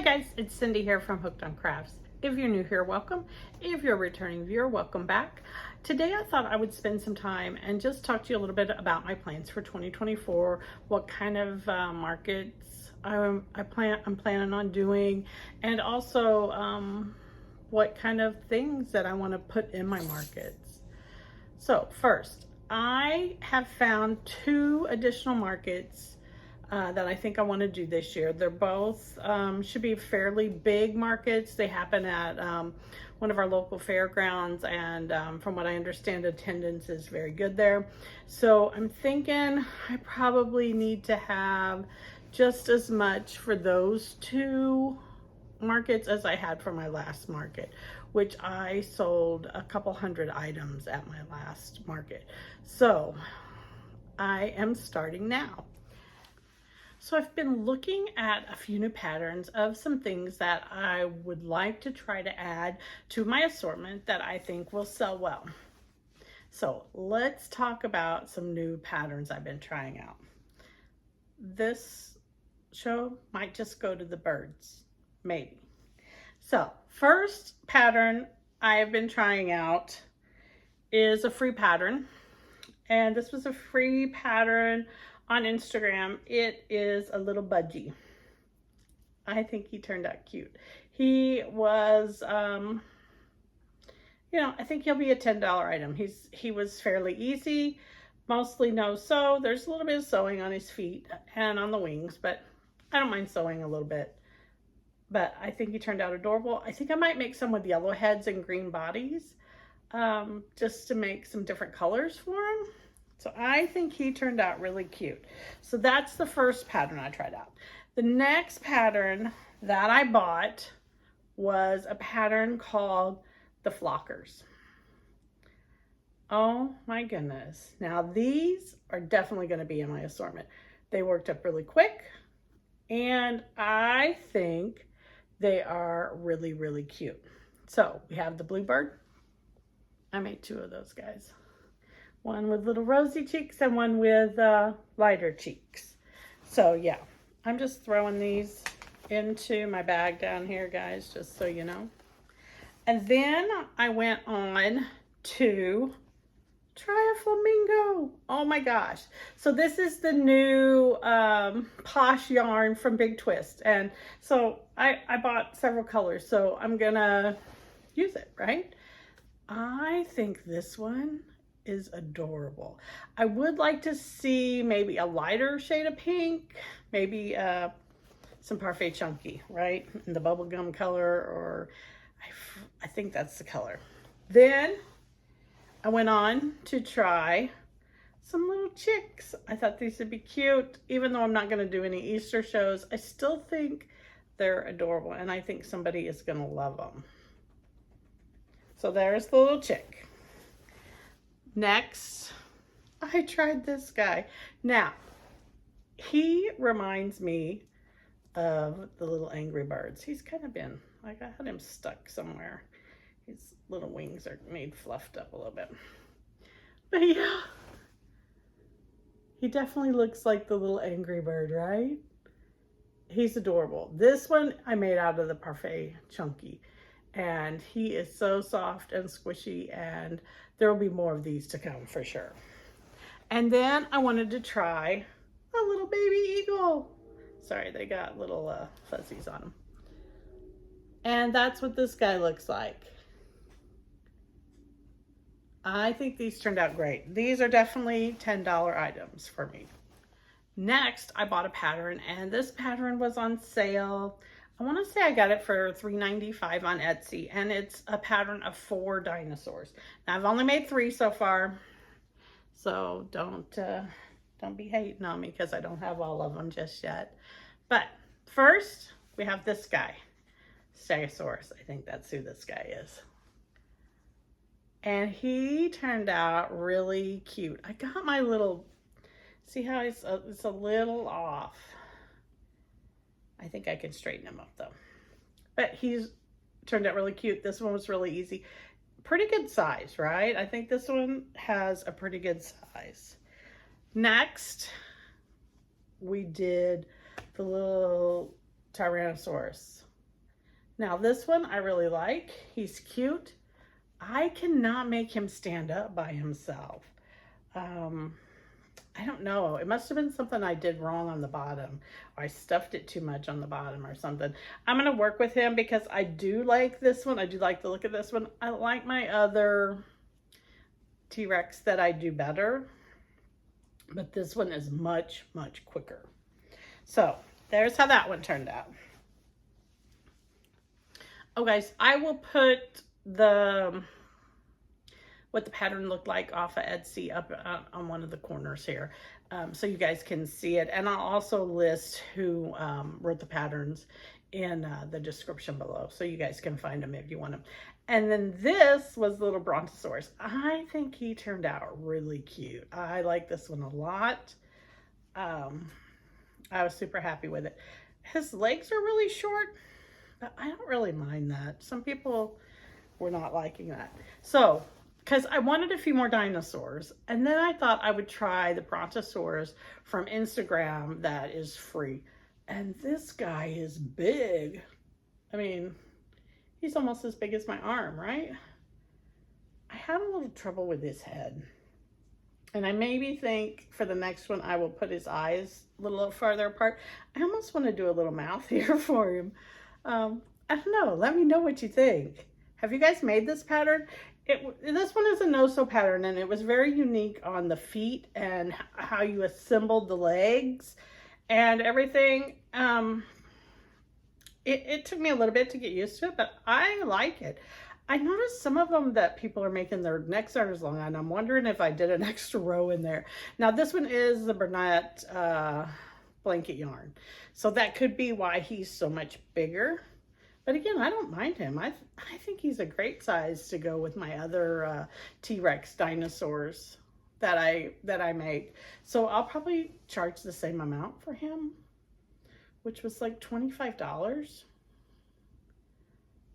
Hi guys, it's Cindy here from Hooked on Crafts. If you're new here, welcome. If you're a returning viewer, welcome back. Today I thought I would spend some time and just talk to you a little bit about my plans for 2024, what kind of markets I'm planning on doing, and also what kind of things that I want to put in my markets. So first, I have found 2 additional markets that I think I want to do this year. They're both should be fairly big markets. They happen at one of our local fairgrounds, and from what I understand, attendance is very good there. So I'm thinking I probably need to have just as much for those 2 markets as I had for my last market, which I sold a couple hundred items at my last market. So I am starting now. So I've been looking at a few new patterns of some things that I would like to try to add to my assortment that I think will sell well. So let's talk about some new patterns I've been trying out. This show might just go to the birds, maybe. So first pattern I have been trying out is a free pattern. And this was a free pattern on Instagram. It is a little budgie. I think he turned out cute. He was, I think he'll be a $10 item. He was fairly easy, mostly no sew. There's a little bit of sewing on his feet and on the wings, but I don't mind sewing a little bit. But I think he turned out adorable. I think I might make some with yellow heads and green bodies, just to make some different colors for him. So I think he turned out really cute. So that's the first pattern I tried out. The next pattern that I bought was a pattern called the Flockers. Oh my goodness. Now these are definitely going to be in my assortment. They worked up really quick, and I think they are really, really cute. So we have the Bluebird. I made 2 of those guys. One with little rosy cheeks and one with lighter cheeks. So yeah, I'm just throwing these into my bag down here, guys, just so you know. And then I went on to try a flamingo. Oh my gosh. So this is the new Posh yarn from Big Twist. And so I bought several colors, so I'm gonna use it, right? I think this one is adorable. I would like to see maybe a lighter shade of pink, maybe some Parfait Chunky, right? In the bubblegum color, or I think that's the color. Then I went on to try some little chicks. I thought these would be cute. Even though I'm not going to do any Easter shows, I still think they're adorable, and I think somebody is going to love them. So there's the little chick. Next, I tried this guy. Now, he reminds me of the little Angry Birds. He's kind of been, like, I had him stuck somewhere. His little wings are made fluffed up a little bit. But yeah, he definitely looks like the little Angry Bird, right? He's adorable. This one I made out of the Parfait Chunky, and he is so soft and squishy, and there will be more of these to come for sure. And then I wanted to try a little baby eagle. Sorry, they got little fuzzies on them. And that's what this guy looks like. I think these turned out great. These are definitely $10 items for me. Next, I bought a pattern, and this pattern was on sale. I want to say I got it for $3.95 on Etsy, and it's a pattern of 4 dinosaurs. Now, I've only made 3 so far, so don't be hating on me because I don't have all of them just yet. But first, we have this guy, Stegosaurus. I think that's who this guy is. And he turned out really cute. I got my little, see how it's a little off. I think I can straighten him up though. But he's turned out really cute. This one was really easy. Pretty good size, right? I think this one has a pretty good size. Next, we did the little Tyrannosaurus. Now this one I really like. He's cute. I cannot make him stand up by himself. I don't know. It must have been something I did wrong on the bottom. Or I stuffed it too much on the bottom or something. I'm going to work with him because I do like this one. I do like the look of this one. I like my other T-Rex that I do better. But this one is much, much quicker. So, there's how that one turned out. Oh, guys, I will put what the pattern looked like off of Etsy up on one of the corners here, so you guys can see it. And I'll also list who wrote the patterns in the description below, so you guys can find them if you want them. And then this was little Brontosaurus. I think he turned out really cute. I like this one a lot. I was super happy with it. His legs are really short, but I don't really mind that. Some people were not liking that. So, because I wanted a few more dinosaurs, and then I thought I would try the Brontosaurus from Instagram that is free. And this guy is big. I mean, he's almost as big as my arm, right? I had a little trouble with his head. And I maybe think for the next one, I will put his eyes a little farther apart. I almost want to do a little mouth here for him. I don't know. Let me know what you think. Have you guys made this pattern? This one is a no-sew pattern, and it was very unique on the feet and how you assembled the legs and everything. It took me a little bit to get used to it, but I like it. I noticed some of them that people are making their necks aren't as long, and I'm wondering if I did an extra row in there. Now this one is the Bernat blanket yarn, so that could be why he's so much bigger. But again, I don't mind him. I think he's a great size to go with my other T-Rex dinosaurs that I made. So I'll probably charge the same amount for him, which was like $25.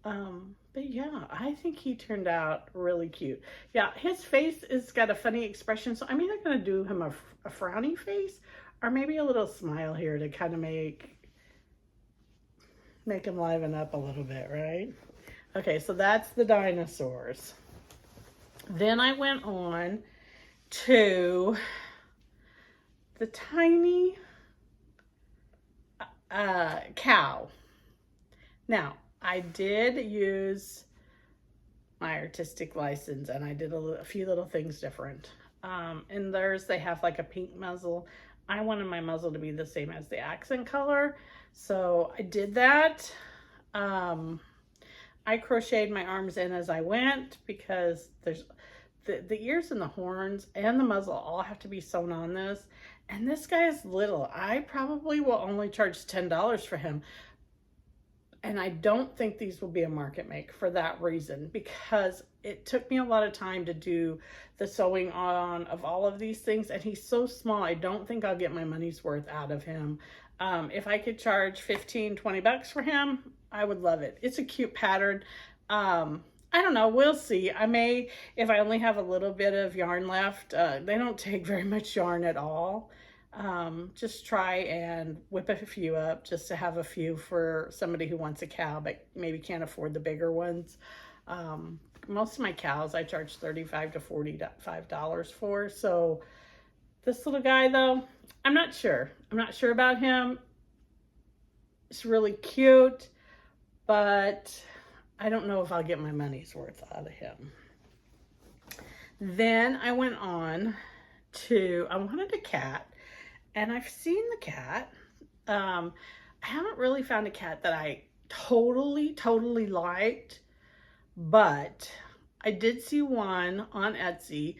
But yeah, I think he turned out really cute. Yeah, his face has got a funny expression, so I'm either going to do him a frowny face or maybe a little smile here to kind of make him liven up a little bit, right? Okay, so that's the dinosaurs. Then I went on to the tiny cow. Now, I did use my artistic license, and I did a few little things different. In theirs, they have like a pink muzzle. I wanted my muzzle to be the same as the accent color, so I did that. I crocheted my arms in as I went because there's the ears and the horns and the muzzle all have to be sewn on this. And this guy is little. I probably will only charge $10 for him. And I don't think these will be a market make for that reason, because it took me a lot of time to do the sewing on of all of these things. And he's so small, I don't think I'll get my money's worth out of him. If I could charge 15, 20 bucks for him, I would love it. It's a cute pattern. I don't know. We'll see. I may, if I only have a little bit of yarn left, they don't take very much yarn at all. Just try and whip a few up just to have a few for somebody who wants a cow but maybe can't afford the bigger ones. Most of my cows I charge $35 to $45 for. So this little guy though, I'm not sure. I'm not sure about him. It's really cute, but I don't know if I'll get my money's worth out of him. Then I went on to, I wanted a cat. And I've seen the cat. I haven't really found a cat that I totally liked, but I did see one on Etsy,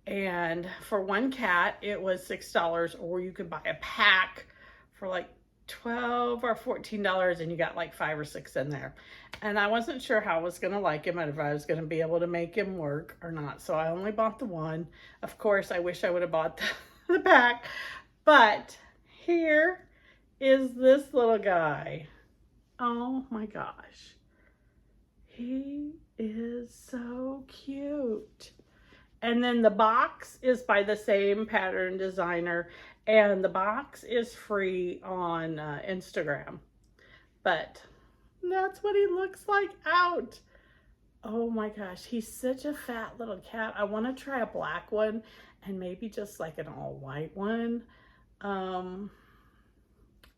and for one cat, it was $6, or you could buy a pack for like $12 or $14, and you got like 5 or 6 in there. And I wasn't sure how I was going to like him and if I was going to be able to make him work or not. So I only bought the one. Of course, I wish I would have bought the pack. But here is this little guy. Oh my gosh. He is so cute. And then the box is by the same pattern designer, and the box is free on Instagram. But That's what he looks like out. Oh my gosh, he's such a fat little cat. I want to try a black one and maybe just like an all white one. Um,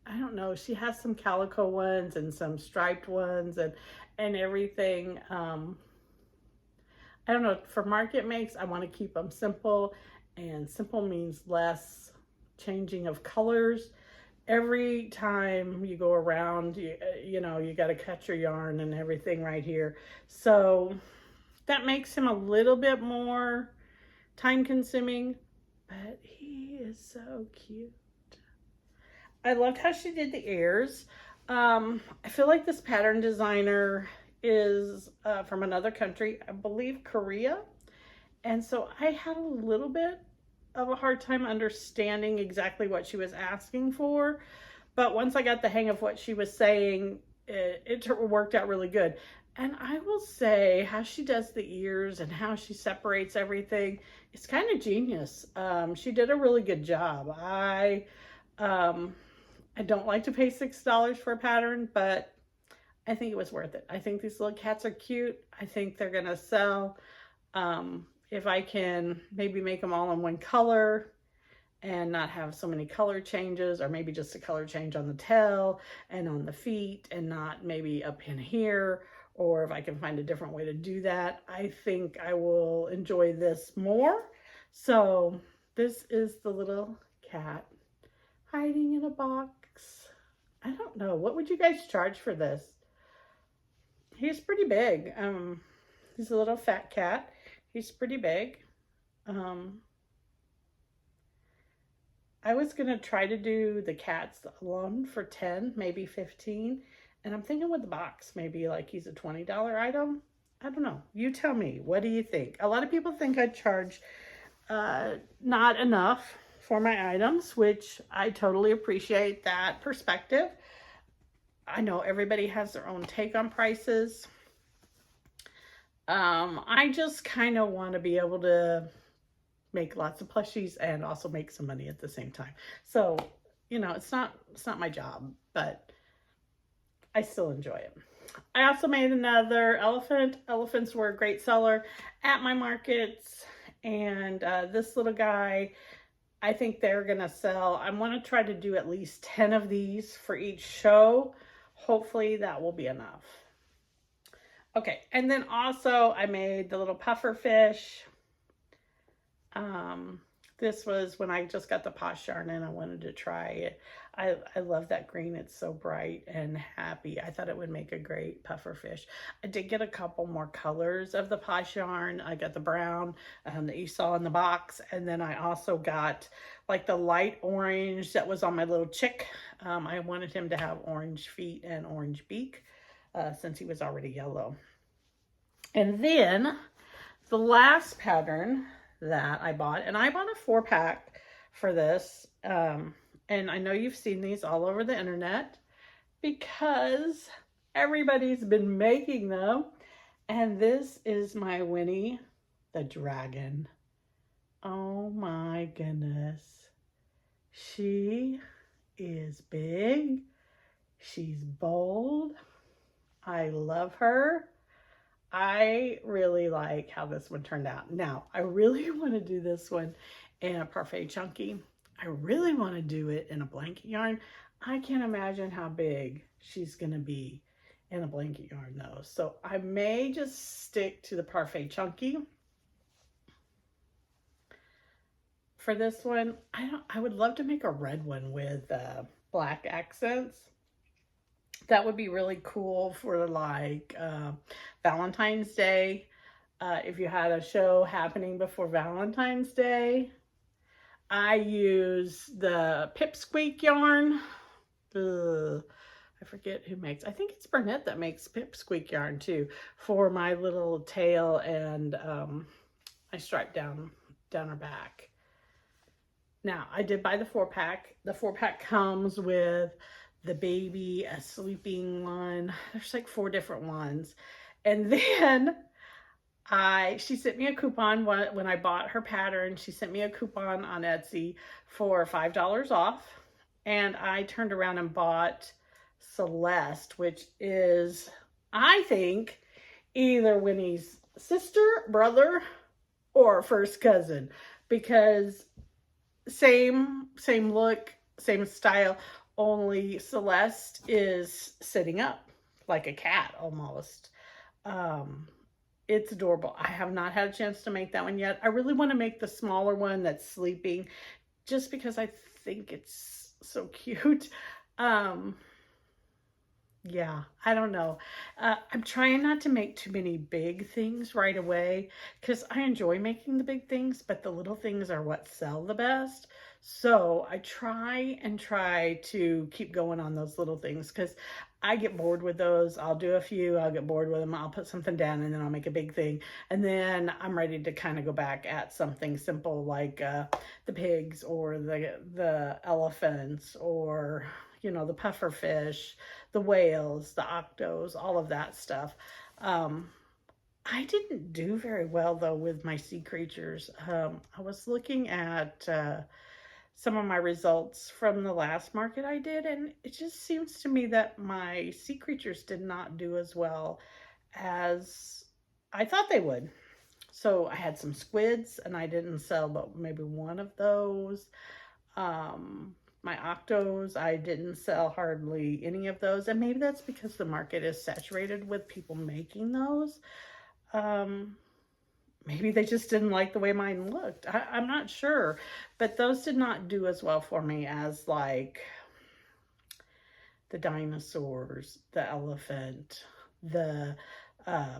I don't know. She has some calico ones and some striped ones and everything. I don't know. For market makes, I want to keep them simple, and simple means less changing of colors. Every time you go around, you know, you got to cut your yarn and everything right here. So that makes him a little bit more time consuming, but he is so cute. I loved how she did the ears. I feel like this pattern designer is from another country, I believe Korea. And so I had a little bit of a hard time understanding exactly what she was asking for. But once I got the hang of what she was saying, it worked out really good. And I will say how she does the ears and how she separates everything, it's kind of genius. She did a really good job. I don't like to pay $6 for a pattern, but I think it was worth it. I think these little cats are cute. I think they're gonna sell. If I can maybe make them all in one color and not have so many color changes, or maybe just a color change on the tail and on the feet and not maybe up in here, or if I can find a different way to do that, I think I will enjoy this more. So this is the little cat hiding in a box. I don't know. What would you guys charge for this? He's pretty big. He's a little fat cat. He's pretty big. I was gonna try to do the cats alone for 10, maybe 15. And I'm thinking with the box, maybe like he's a $20 item. I don't know. You tell me. What do you think? A lot of people think I charge not enough for my items, which I totally appreciate that perspective. I know everybody has their own take on prices. I just kind of want to be able to make lots of plushies and also make some money at the same time. So, you know, it's not my job, but I still enjoy it. I also made another elephant. Elephants were a great seller at my markets, and this little guy, I think they're gonna sell. I want to try to do at least 10 of these for each show. Hopefully that will be enough. Okay, and then also I made the little puffer fish. This was when I just got the posh yarn and I wanted to try it. I love that green. It's so bright and happy. I thought it would make a great puffer fish. I did get a couple more colors of the posh yarn. I got the brown that you saw in the box, and then I also got like the light orange that was on my little chick. I wanted him to have orange feet and orange beak since he was already yellow. And then the last pattern that I bought, and I bought a 4-pack for this, and I know you've seen these all over the internet because everybody's been making them, and this is my Winnie the Dragon. Oh my goodness, she is big, she's bold, I love her. I really like how this one turned out. Now, I really want to do this one in a parfait chunky. I really want to do it in a blanket yarn. I can't imagine how big she's going to be in a blanket yarn though. So I may just stick to the parfait chunky. For this one, I would love to make a red one with black accents. That would be really cool for like Valentine's Day. If you had a show happening before Valentine's Day. I use the Pipsqueak yarn. I forget who makes. I think it's Burnett that makes Pipsqueak yarn too for my little tail, and I stripe down her back. Now, I did buy the 4-pack. The 4-pack comes with the baby, a sleeping one. There's like 4 different ones. And then she sent me a coupon when I bought her pattern. She sent me a coupon on Etsy for $5 off. And I turned around and bought Celeste, which is, I think, either Winnie's sister, brother, or first cousin, because same look, same style, only Celeste is sitting up like a cat almost. Um, it's adorable. I have not had a chance to make that one yet. I really want to make the smaller one that's sleeping just because I think it's so cute. Um, yeah, I don't know. I'm trying not to make too many big things right away because I enjoy making the big things, but the little things are what sell the best. So I try to keep going on those little things because I get bored with those. I'll do a few, I'll get bored with them, I'll put something down, and then I'll make a big thing. And then I'm ready to kind of go back at something simple like the pigs or the elephants, or the puffer fish, the whales, the octos, all of that stuff. I didn't do very well though with my sea creatures. I was looking at some of my results from the last market I did, and it just seems to me that my sea creatures did not do as well as I thought they would. So I had some squids and I didn't sell but maybe one of those. My octos, I didn't sell hardly any of those, and maybe that's because the market is saturated with people making those. Maybe they just didn't like the way mine looked. I'm not sure, but those did not do as well for me as like the dinosaurs, the elephant, the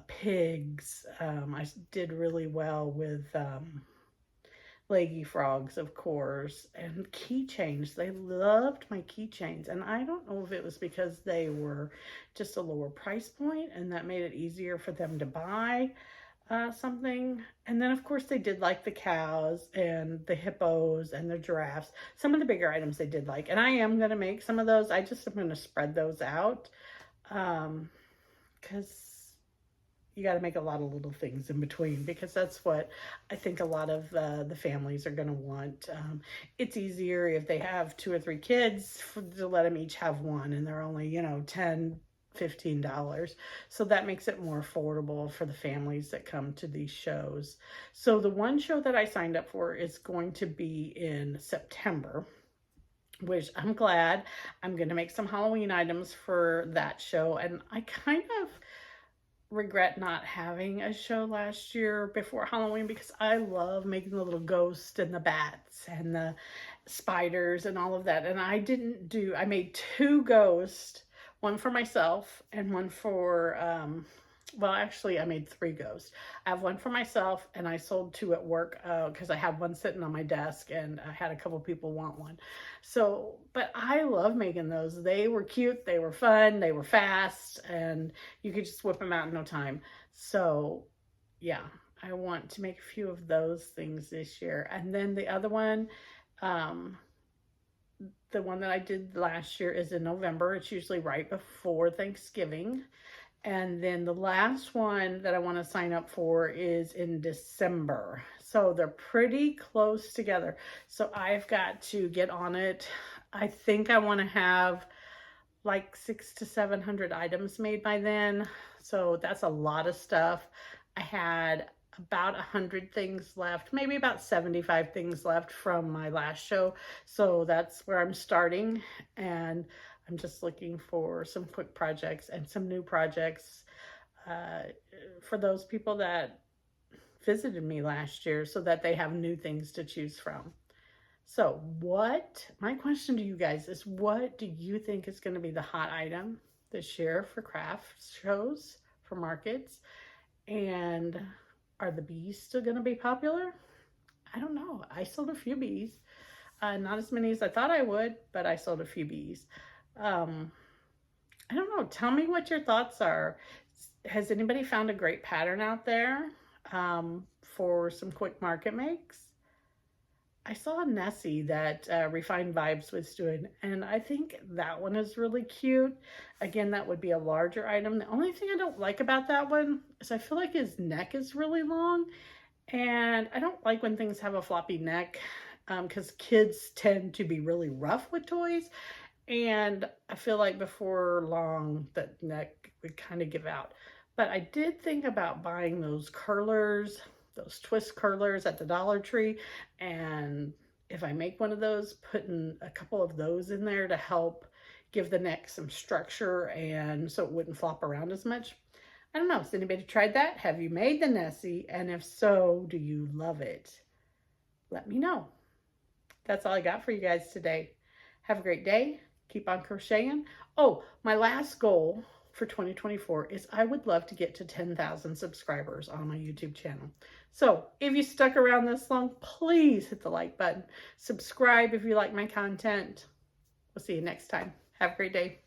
pigs. I did really well with leggy frogs, of course, and keychains. They loved my keychains, and I don't know if it was because they were just a lower price point and that made it easier for them to buy something. And then of course they did like the cows and the hippos and the giraffes. Some of the bigger items they did like, and I am going to make some of those. I just am going to spread those out because you got to make a lot of little things in between, because that's what I think a lot of the families are going to want. It's easier if they have 2 or 3 kids to let them each have one, and they're only, $10, $15. So that makes it more affordable for the families that come to these shows. So the one show that I signed up for is going to be in September, which I'm glad. I'm going to make some Halloween items for that show, and I kind of regret not having a show last year before Halloween because I love making the little ghosts and the bats and the spiders and all of that. And I made 2 ghosts, one for myself and one for, well, actually I made 3 ghosts. I have one for myself, and I sold 2 at work because I had one sitting on my desk and I had a couple people want one. So, but I love making those. They were cute, they were fun, they were fast, and you could just whip them out in no time. So yeah, I want to make a few of those things this year. And then the other one, the one that I did last year is in November. It's usually right before Thanksgiving. And then the last one that I want to sign up for is in December. So they're pretty close together. So I've got to get on it. I think I want to have like 600 to 700 items made by then. So that's a lot of stuff. I had about 100 things left, maybe about 75 things left from my last show. So that's where I'm starting. And I'm just looking for some quick projects and some new projects for those people that visited me last year, so that they have new things to choose from. So my question to you guys is, what do you think is going to be the hot item this year for craft shows, for markets? And are the bees still going to be popular? I don't know. I sold a few bees. Not as many as I thought I would, but I sold a few bees. I don't know. Tell me what your thoughts are. Has anybody found a great pattern out there for some quick market makes? I saw a Nessie that Refined Vibes was doing, and I think that one is really cute. Again, that would be a larger item. The only thing I don't like about that one is I feel like his neck is really long, and I don't like when things have a floppy neck because kids tend to be really rough with toys. And I feel like before long that neck would kind of give out. But I did think about buying those curlers, those twist curlers at the Dollar Tree. And if I make one of those, putting a couple of those in there to help give the neck some structure and so it wouldn't flop around as much. I don't know. Has anybody tried that? Have you made the Nessie? And if so, do you love it? Let me know. That's all I got for you guys today. Have a great day. Keep on crocheting. Oh, my last goal for 2024 is I would love to get to 10,000 subscribers on my YouTube channel. So if you stuck around this long, please hit the like button. Subscribe if you like my content. We'll see you next time. Have a great day.